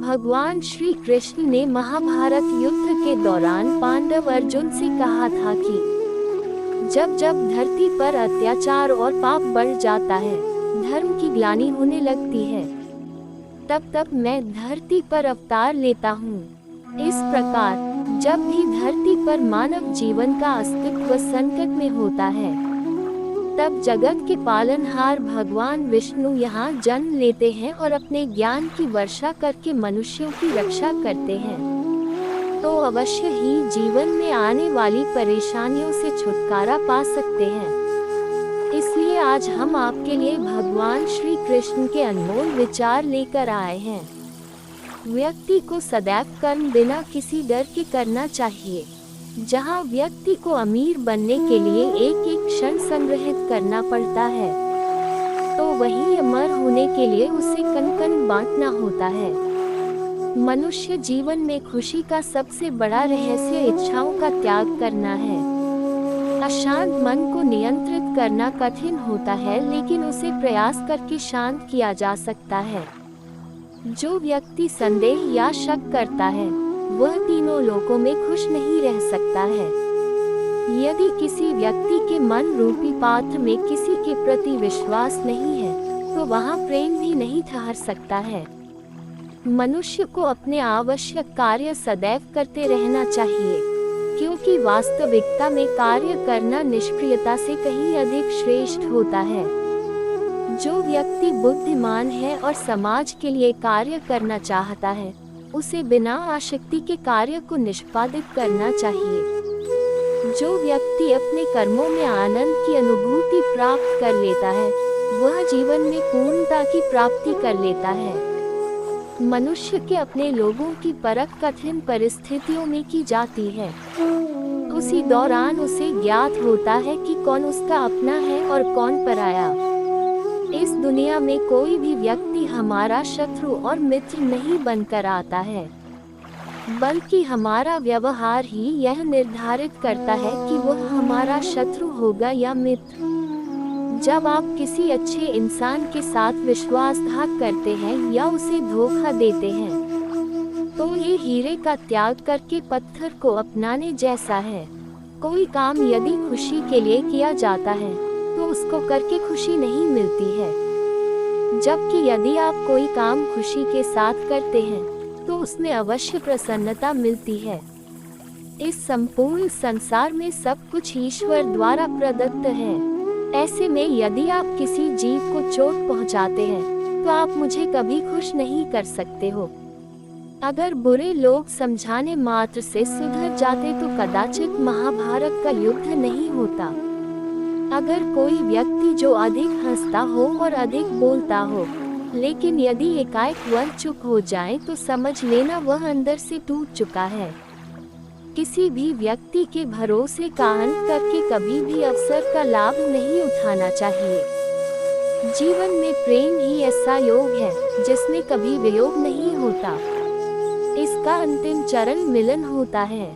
भगवान श्री कृष्ण ने महाभारत युद्ध के दौरान पांडव अर्जुन से कहा था कि जब जब धरती पर अत्याचार और पाप बढ़ जाता है, धर्म की ग्लानि होने लगती है, तब तब मैं धरती पर अवतार लेता हूँ। इस प्रकार जब भी धरती पर मानव जीवन का अस्तित्व संकट में होता है, तब जगत के पालनहार भगवान विष्णु यहाँ जन्म लेते हैं और अपने ज्ञान की वर्षा करके मनुष्यों की रक्षा करते हैं, तो अवश्य ही जीवन में आने वाली परेशानियों से छुटकारा पा सकते हैं। इसलिए आज हम आपके लिए भगवान श्री कृष्ण के अनमोल विचार लेकर आए हैं। व्यक्ति को सदैव कर्म बिना किसी डर के करना चाहिए। जहाँ व्यक्ति को अमीर बनने के लिए एक एक क्षण संग्रहित करना पड़ता है, तो वहीं अमर होने के लिए उसे कण कण बांटना होता है। मनुष्य जीवन में खुशी का सबसे बड़ा रहस्य इच्छाओं का त्याग करना है। अशांत मन को नियंत्रित करना कठिन होता है, लेकिन उसे प्रयास करके शांत किया जा सकता है। जो व्यक्ति संदेह या शक करता है, वह तीनों लोकों में खुश नहीं रह सकता है। यदि किसी व्यक्ति के मन रूपी पात्र में किसी के प्रति विश्वास नहीं है, तो वहाँ प्रेम भी नहीं ठहर सकता है। मनुष्य को अपने आवश्यक कार्य सदैव करते रहना चाहिए, क्योंकि वास्तविकता में कार्य करना निष्क्रियता से कहीं अधिक श्रेष्ठ होता है। जो व्यक्ति बुद्धिमान है और समाज के लिए कार्य करना चाहता है, उसे बिना आसक्ति के कार्य को निष्पादित करना चाहिए। जो व्यक्ति अपने कर्मों में आनंद की अनुभूति प्राप्त कर लेता है, वह जीवन में पूर्णता की प्राप्ति कर लेता है। मनुष्य के अपने लोगों की परख कठिन परिस्थितियों में की जाती है। उसी दौरान उसे ज्ञात होता है कि कौन उसका अपना है और कौन पराया। इस दुनिया में कोई भी व्यक्ति हमारा शत्रु और मित्र नहीं बनकर आता है, बल्कि हमारा व्यवहार ही यह निर्धारित करता है कि वह हमारा शत्रु होगा या मित्र। जब आप किसी अच्छे इंसान के साथ विश्वासघात करते हैं या उसे धोखा देते हैं, तो ये हीरे का त्याग करके पत्थर को अपनाने जैसा है। कोई काम यदि खुशी के लिए किया जाता है, तो उसको करके खुशी नहीं मिलती है, जबकि यदि आप कोई काम खुशी के साथ करते हैं, तो उसमें अवश्य प्रसन्नता मिलती है। इस संपूर्ण संसार में सब कुछ ईश्वर द्वारा प्रदत्त है। ऐसे में यदि आप किसी जीव को चोट पहुंचाते हैं, तो आप मुझे कभी खुश नहीं कर सकते हो। अगर बुरे लोग समझाने मात्र से सुधर जाते, तो कदाचित महाभारत का युद्ध नहीं होता। अगर कोई व्यक्ति जो अधिक हंसता हो और अधिक बोलता हो, लेकिन यदि एकाएक वह चुप हो जाए, तो समझ लेना वह अंदर से टूट चुका है। किसी भी व्यक्ति के भरोसे का अंत करके कभी भी अवसर का लाभ नहीं उठाना चाहिए। जीवन में प्रेम ही ऐसा योग है जिसमें कभी वियोग नहीं होता। इसका अंतिम चरण मिलन होता है।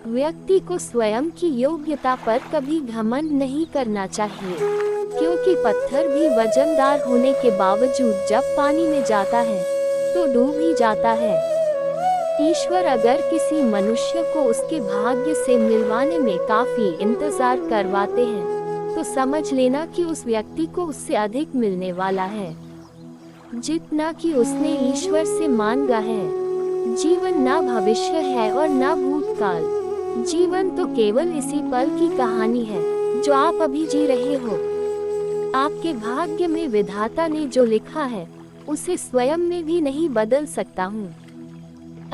व्यक्ति को स्वयं की योग्यता पर कभी घमंड नहीं करना चाहिए, क्योंकि पत्थर भी वजनदार होने के बावजूद जब पानी में जाता है, तो डूब ही जाता है। ईश्वर अगर किसी मनुष्य को उसके भाग्य से मिलवाने में काफी इंतजार करवाते हैं, तो समझ लेना कि उस व्यक्ति को उससे अधिक मिलने वाला है, जितना कि उसने ईश्वर से मांगा है। जीवन ना भविष्य है और ना भूतकाल। जीवन तो केवल इसी पल की कहानी है जो आप अभी जी रहे हो। आपके भाग्य में विधाता ने जो लिखा है, उसे स्वयं में भी नहीं बदल सकता हूँ।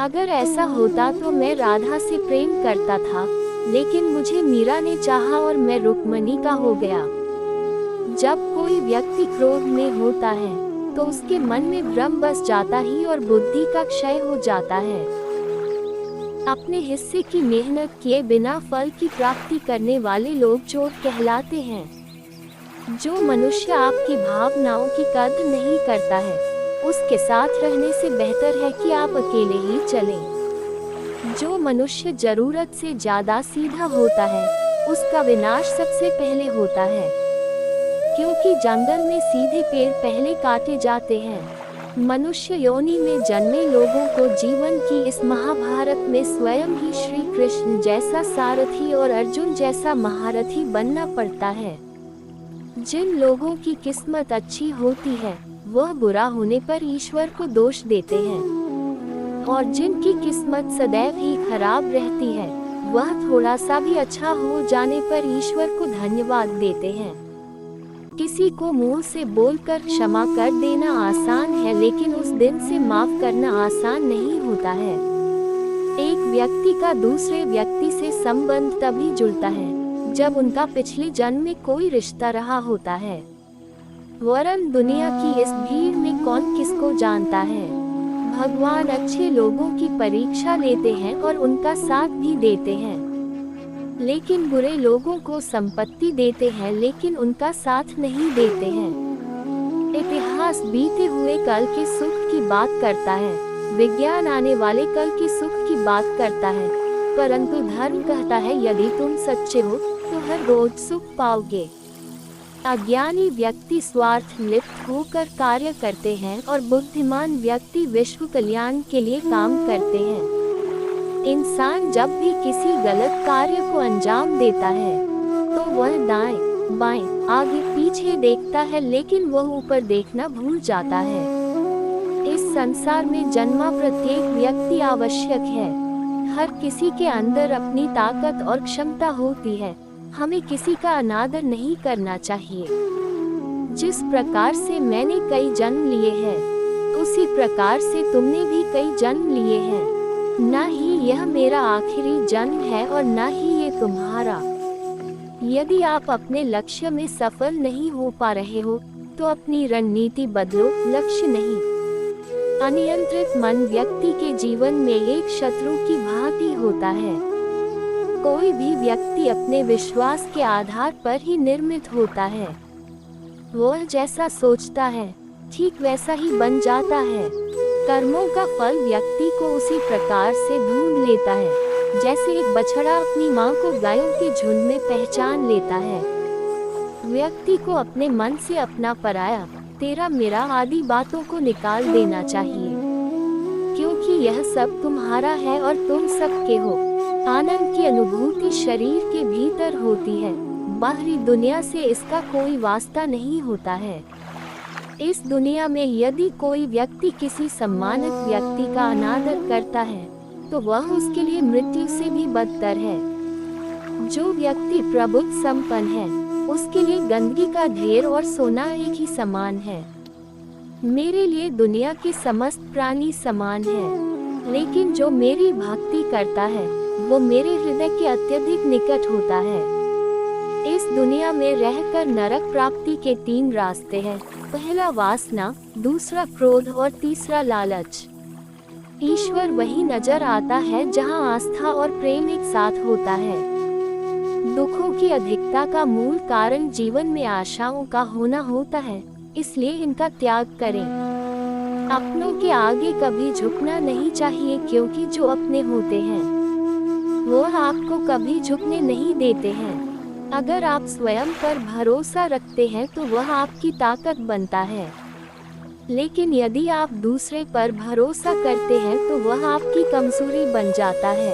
अगर ऐसा होता तो मैं राधा से प्रेम करता था, लेकिन मुझे मीरा ने चाहा और मैं रुक्मणी का हो गया। जब कोई व्यक्ति क्रोध में होता है, तो उसके मन में भ्रम बस जाता ही और बुद्धि का क्षय हो जाता है। अपने हिस्से की मेहनत किए बिना फल की प्राप्ति करने वाले लोग चोर कहलाते हैं। जो मनुष्य आपकी भावनाओं की कद्र नहीं करता है, उसके साथ रहने से बेहतर है कि आप अकेले ही चलें। जो मनुष्य जरूरत से ज्यादा सीधा होता है, उसका विनाश सबसे पहले होता है, क्योंकि जंगल में सीधे पेड़ पहले काटे जाते हैं। मनुष्य योनि में जन्मे लोगों को जीवन की इस महाभारत में स्वयं ही श्री कृष्ण जैसा सारथी और अर्जुन जैसा महारथी बनना पड़ता है। जिन लोगों की किस्मत अच्छी होती है वह बुरा होने पर ईश्वर को दोष देते हैं, और जिनकी किस्मत सदैव ही खराब रहती है वह थोड़ा सा भी अच्छा हो जाने पर ईश्वर को धन्यवाद देते हैं। किसी को मुंह से बोलकर क्षमा कर देना आसान है, लेकिन उस दिन से माफ करना आसान नहीं होता है। एक व्यक्ति का दूसरे व्यक्ति से संबंध तभी जुड़ता है जब उनका पिछले जन्म में कोई रिश्ता रहा होता है, वरन दुनिया की इस भीड़ में कौन किसको जानता है। भगवान अच्छे लोगों की परीक्षा लेते हैं और उनका साथ भी देते हैं, लेकिन बुरे लोगों को संपत्ति देते हैं लेकिन उनका साथ नहीं देते हैं। इतिहास बीते हुए कल के सुख की बात करता है, विज्ञान आने वाले कल के सुख की बात करता है, परंतु धर्म कहता है यदि तुम सच्चे हो तो हर रोज सुख पाओगे। अज्ञानी व्यक्ति स्वार्थ लिप्त होकर कार्य करते हैं और बुद्धिमान व्यक्ति विश्व कल्याण के लिए काम करते हैं। इंसान जब भी किसी गलत कार्य को अंजाम देता है तो वह दाएं, बाएं, आगे पीछे देखता है, लेकिन वह ऊपर देखना भूल जाता है। इस संसार में जन्मा प्रत्येक व्यक्ति आवश्यक है। हर किसी के अंदर अपनी ताकत और क्षमता होती है। हमें किसी का अनादर नहीं करना चाहिए। जिस प्रकार से मैंने कई जन्म लिए हैं, उसी प्रकार से तुमने भी कई जन्म लिए हैं। न ही यह मेरा आखिरी जन्म है और न ही ये तुम्हारा। यदि आप अपने लक्ष्य में सफल नहीं हो पा रहे हो तो अपनी रणनीति बदलो, लक्ष्य नहीं। अनियंत्रित मन व्यक्ति के जीवन में एक शत्रु की भांति होता है। कोई भी व्यक्ति अपने विश्वास के आधार पर ही निर्मित होता है। वह जैसा सोचता है ठीक वैसा ही बन जाता है। कर्मों का फल व्यक्ति को उसी प्रकार से ढूंढ लेता है जैसे एक बछड़ा अपनी मां को गायों के झुंड में पहचान लेता है। व्यक्ति को अपने मन से अपना पराया, तेरा मेरा आदि बातों को निकाल देना चाहिए, क्योंकि यह सब तुम्हारा है और तुम सबके हो। आनंद की अनुभूति शरीर के भीतर होती है, बाहरी दुनिया से इसका कोई वास्ता नहीं होता है। इस दुनिया में यदि कोई व्यक्ति किसी सम्मानित व्यक्ति का अनादर करता है तो वह उसके लिए मृत्यु से भी बदतर है। जो व्यक्ति प्रबुद्ध संपन्न है उसके लिए गंदगी का ढेर और सोना एक ही समान है। मेरे लिए दुनिया के समस्त प्राणी समान है, लेकिन जो मेरी भक्ति करता है वो मेरे हृदय के अत्यधिक निकट होता है। इस दुनिया में रहकर नरक प्राप्ति के 3 रास्ते हैं। पहला वासना, दूसरा क्रोध और तीसरा लालच। ईश्वर वही नजर आता है जहां आस्था और प्रेम एक साथ होता है। दुखों की अधिकता का मूल कारण जीवन में आशाओं का होना होता है, इसलिए इनका त्याग करें। अपनों के आगे कभी झुकना नहीं चाहिए, क्योंकि जो अपने होते हैं वो आपको कभी झुकने नहीं देते हैं। अगर आप स्वयं पर भरोसा रखते हैं तो वह आपकी ताकत बनता है, लेकिन यदि आप दूसरे पर भरोसा करते हैं तो वह आपकी कमजोरी बन जाता है।